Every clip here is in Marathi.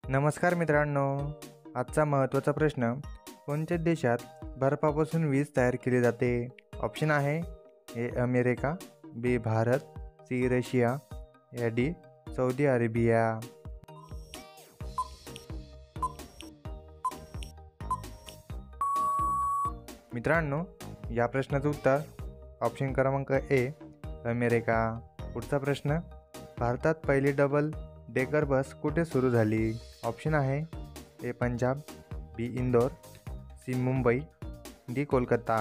नमस्कार मित्रांनो, आजचा महत्त्वाचा प्रश्न, कोणत्या देशात बर्फापासून वीज तयार केली जाते? ऑप्शन आहे A America, B Bharat, C Russia, या डी सौदी अरेबिया. मित्रांनो, या प्रश्नाचं उत्तर ऑप्शन क्रमांक ए अमेरिका. पुढचा प्रश्न, भारतात पहिली डबल डेकर बस कुठे सुरू झाली? ऑप्शन आहे ए पंजाब, बी इंदोर, सी मुंबई, डी कोलकाता.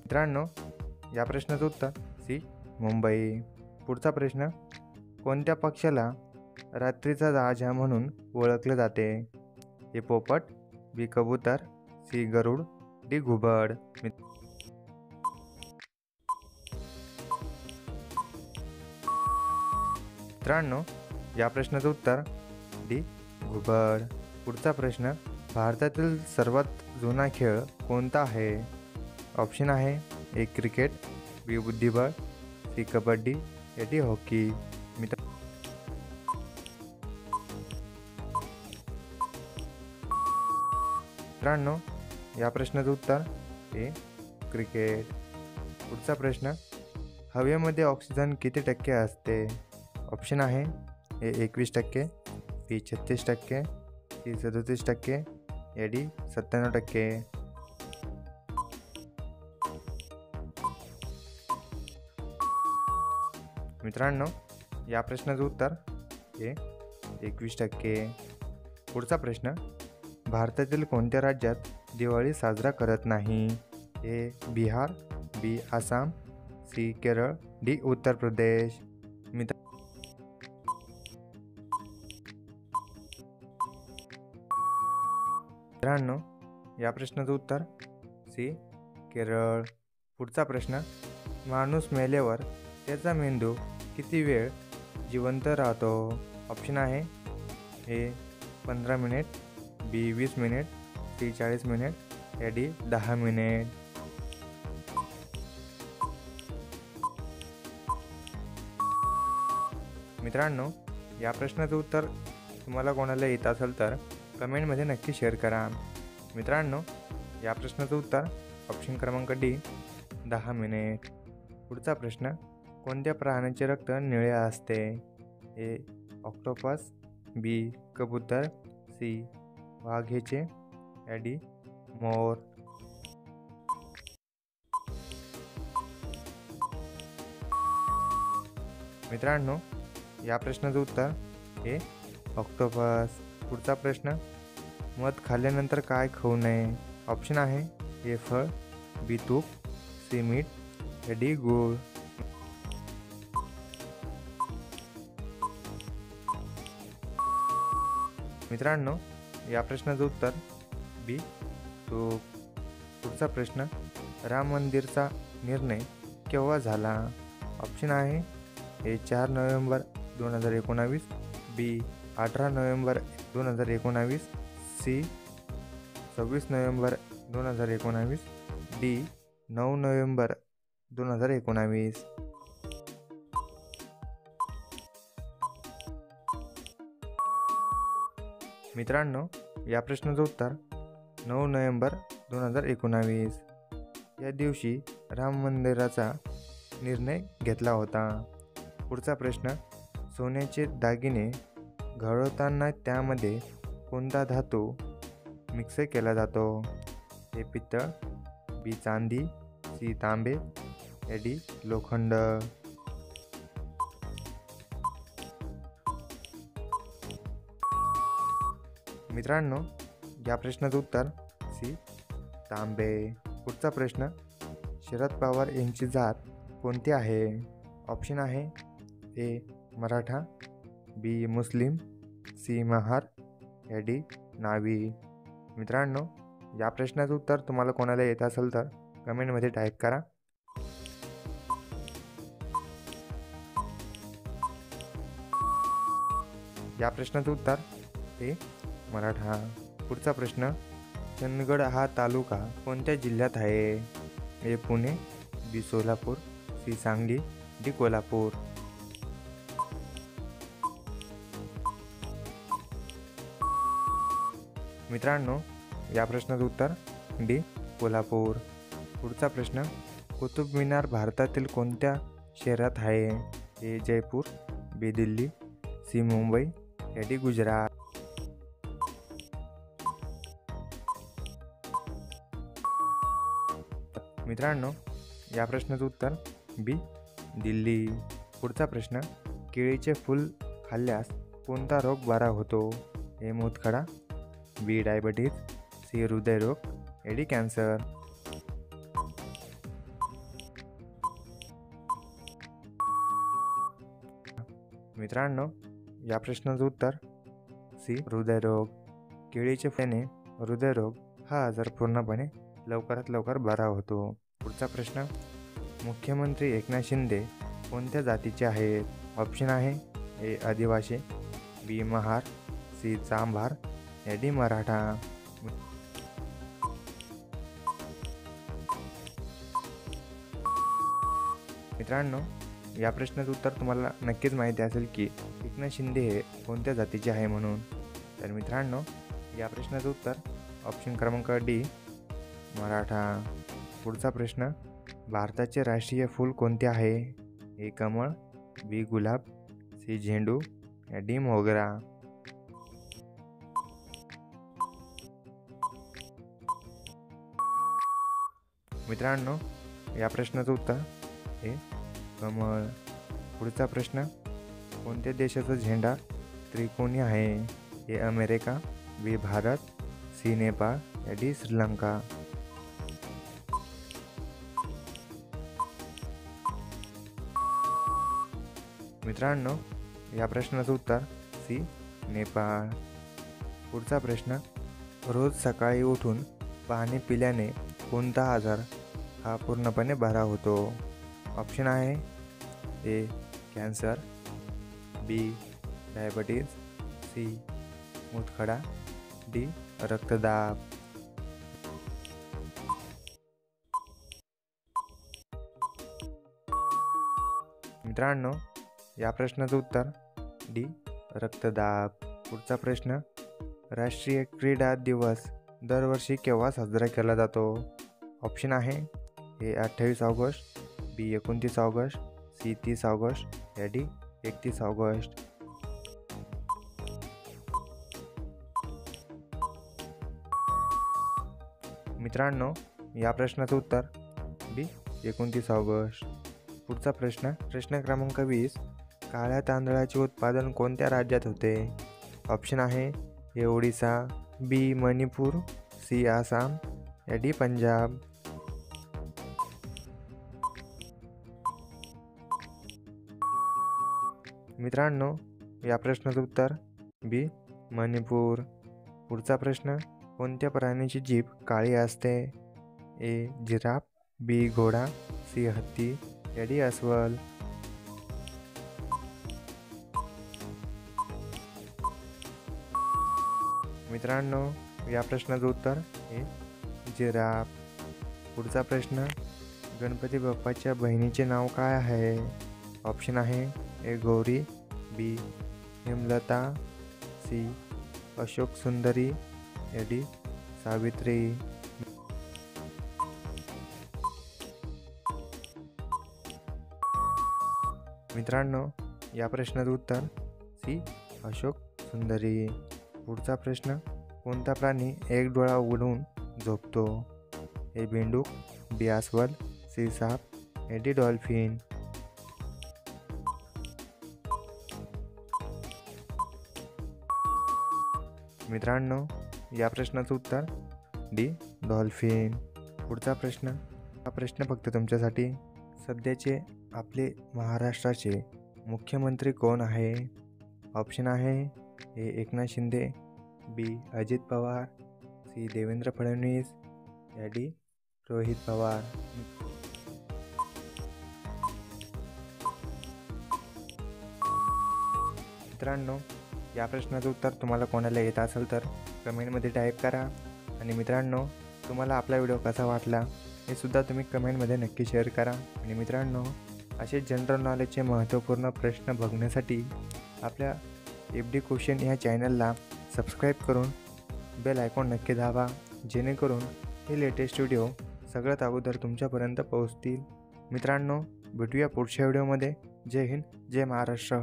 मित्रांनो, या प्रश्नाचं उत्तर सी मुंबई. पुढचा प्रश्न, कोणत्या पक्षाला रात्रीचा राजा म्हणून ओळखले जाते? ए पोपट, बी कबूतर, सी गरुड, डी घुबड. मित्रांनो, या प्रश्नाचं उत्तर डी घुबड. पुढचा प्रश्न, भारतातील सर्वात जुना खेळ कोणता आहे? ऑप्शन आहे ए क्रिकेट, बी बुद्धिबळ, सी कबड्डी, या डी हॉकी. मित्रांनो, या प्रश्नाचं उत्तर ए क्रिकेट. पुढचा प्रश्न, हवेमध्ये ऑक्सिजन किती टक्के असते? ऑप्शन आहे ए 21%, बी 36%, सी 37%, या डी 97%. मित्रांनो, या प्रश्नाचं उत्तर ए 21%. पुढचा प्रश्न, भारतातील कोणत्या राज्यात दिवाळी साजरा करत नाही? ए बिहार, बी आसाम, सी केरळ, डी उत्तर प्रदेश. मित्रांनो, या प्रश्नाचं उत्तर सी केरळ. पुढचा प्रश्न, माणूस मेल्यावर त्याचा मेंदू किती वेळ जिवंत राहतो? ऑप्शन आहे ए 15 मिनिट, बी 20 मिनिट, सी 40 मिनिट, या डी 10 मिनिट. मित्रांनो, या प्रश्नाचं उत्तर तुम्हाला कोणाला येत असेल तर कमेंटमध्ये नक्की शेअर करा. मित्रांनो, या प्रश्नाचं उत्तर ऑप्शन क्रमांक डी 10 मिनिट. पुढचा प्रश्न, कोणत्या प्राण्याचे रक्त निळे असते? ए ऑक्टोपस, बी कबूतर, सी वाघेचे, या डी मोर. मित्रांनो, या प्रश्नाचं उत्तर ए ऑक्टोपस. पुढचा प्रश्न, मध खाल्ल्यानंतर काय खाऊ नये? ऑप्शन आहे ए फळ, बी तूप, सी मीठ, या डी गूळ. मित्रांनो, या प्रश्नाचं उत्तर बी तूप. पुढचा प्रश्न, राम मंदिरचा निर्णय केव्हा झाला? ऑप्शन आहे A 4 November 2019, B 18 November 2019, C 26 November 2019, D 9 November 2019. मित्रांनो, या प्रश्नाचं उत्तर 9 नोव्हेंबर 2019. या दिवशी राम मंदिराचा निर्णय घेतला होता. पुढचा प्रश्न, सोन्याचे दागिने घडवताना त्यामध्ये कोणता धातू मिक्स केला जातो? ए पित्तळ, बी चांदी, सी तांबे, या डी लोखंड. मित्रांनो, या प्रश्नाचं उत्तर सी तांबे. पुढचा प्रश्न, शरद पवार यांची जात कोणती आहे? ऑप्शन आहे ए मराठा, बी मुस्लिम, सी महार, या डी नावी. मित्रांनो, या प्रश्नाचं उत्तर तुम्हाला कोणाला येत असेल तर कमेंटमध्ये टाईप करा. या प्रश्नाचं उत्तर ए मराठा. पुढचा प्रश्न, चंदगड हा तालुका कोणत्या जिल्ह्यात आहे? ए पुणे, बी सोलापूर, सी सांगली, डी कोल्हापूर. मित्रांनो, या प्रश्नाचं उत्तर डी कोल्हापूर. पुढचा प्रश्न, कुतुब मिनार भारतातील कोणत्या शहरात आहे? ए जयपूर, बी दिल्ली, सी मुंबई, या डी गुजरात. मित्रांनो, या प्रश्नाचं उत्तर बी दिल्ली. पुढचा प्रश्न, केळीचे फूल खाल्ल्यास कोणता रोग बरा होतो? ए मूतखडा, बी डायबिटीज, सी हृदयरोग, ए डी कॅन्सर. मित्रांनो, या प्रश्नाचं उत्तर सी हृदयरोग. केळीचे फळाने हृदयरोग हा आजार पूर्णपणे लवकरात लवकर बरा होतो. पुढचा प्रश्न, मुख्यमंत्री एकनाथ शिंदे कोणत्या जातीचे आहेत? ऑप्शन आहे ए आदिवासी, बी महार, सी चांभार, या डी मराठा. मित्रांनो, या प्रश्नाचं उत्तर तुम्हाला नक्कीच माहिती असेल की एकनाथ शिंदे हे कोणत्या जातीचे आहे म्हणून. तर मित्रांनो, या प्रश्नाचं उत्तर ऑप्शन क्रमांक डी मराठा. पुढचा प्रश्न, भारताचे राष्ट्रीय फूल कोणते आहे? ए कमळ, बी गुलाब, सी झेंडू, या डी मोगरा. मित्रांनो, या प्रश्नाचं उत्तर ए कमळ. पुढचा प्रश्न, कोणत्या देशाचा झेंडा त्रिकोणी आहे? A America, B Bharat, C Nepal, या डी श्रीलंका. मित्रांनो, या प्रश्नाचं उत्तर सी नेपाळ. पुढचा प्रश्न, रोज सकाळी उठून पाणी पिल्याने कोणता आजार हा पूर्णपणे बरा होतो? ऑप्शन आहे ए कॅन्सर, बी डायबिटीज, सी मूतखडा, डी रक्तदाब. मित्रांनो, या प्रश्नाचं उत्तर डी रक्तदाब. पुढचा प्रश्न, राष्ट्रीय क्रीडा दिवस दरवर्षी केव्हा साजरा केला जातो? ऑप्शन आहे ए 28 ऑगस्ट, बी 29 ऑगस्ट, सी 30 ऑगस्ट, या डी 31 ऑगस्ट. मित्रांनो, या प्रश्नाचं उत्तर बी 29 ऑगस्ट. पुढचा प्रश्न क्रमांक 20, काळ्या तांदळाचे उत्पादन कोणत्या राज्यात होते? ऑप्शन आहे ए ओडिसा, बी मणिपूर, सी आसाम, या डी पंजाब. मित्रांनो, या प्रश्नाचं उत्तर बी मणिपूर. पुढचा प्रश्न, कोणत्या प्राण्याची जीभ काळी असते? ए जिराफ, बी घोडा, सी हत्ती, या डी अस्वल. मित्रांनो, या प्रश्नाचं उत्तर ए जिराफ. पुढचा प्रश्न, गणपती बाप्पाच्या बहिणीचे नाव काय आहे? ऑप्शन आहे ए गौरी, बी हेमलता, सी अशोक सुंदरी, या डी सावित्री. मित्रांनो, या प्रश्नाचं उत्तर सी अशोक सुंदरी. पुढचा प्रश्न, कोणता प्राणी एक डोळा उघडून झोपतो? ए बेंडूक, बी अस्वल, सी साप, या डी डॉल्फिन. मित्रांनो, या प्रश्नाचं उत्तर डी डॉल्फिन. पुढचा प्रश्न, हा प्रश्न फक्त तुमच्यासाठी, सध्याचे आपले महाराष्ट्राचे मुख्यमंत्री कोण आहे? ऑप्शन आहे ए एकनाथ शिंदे, बी अजित पवार, सी देवेंद्र फडणवीस, या डी रोहित पवार. मित्रांनो, या प्रश्नाचं उत्तर तुम्हाला कोणाला येत असेल तर कमेंटमध्ये टाईप करा. आणि मित्रांनो, तुम्हाला आपला व्हिडिओ कसा वाटला हे सुद्धा तुम्ही कमेंटमध्ये नक्की शेअर करा. आणि मित्रांनो, असे जनरल नॉलेजचे महत्त्वपूर्ण प्रश्न बघण्यासाठी आपल्या FD क्वेश्चन ह्या चॅनलला सबस्क्राईब करून बेल आयकॉन नक्की दाबा, जेणेकरून हे लेटेस्ट व्हिडिओ सगळ्यात अगोदर तुमच्यापर्यंत पोहोचतील. मित्रांनो, भेटूया पुढच्या व्हिडिओमध्ये. जय हिंद, जय महाराष्ट्र.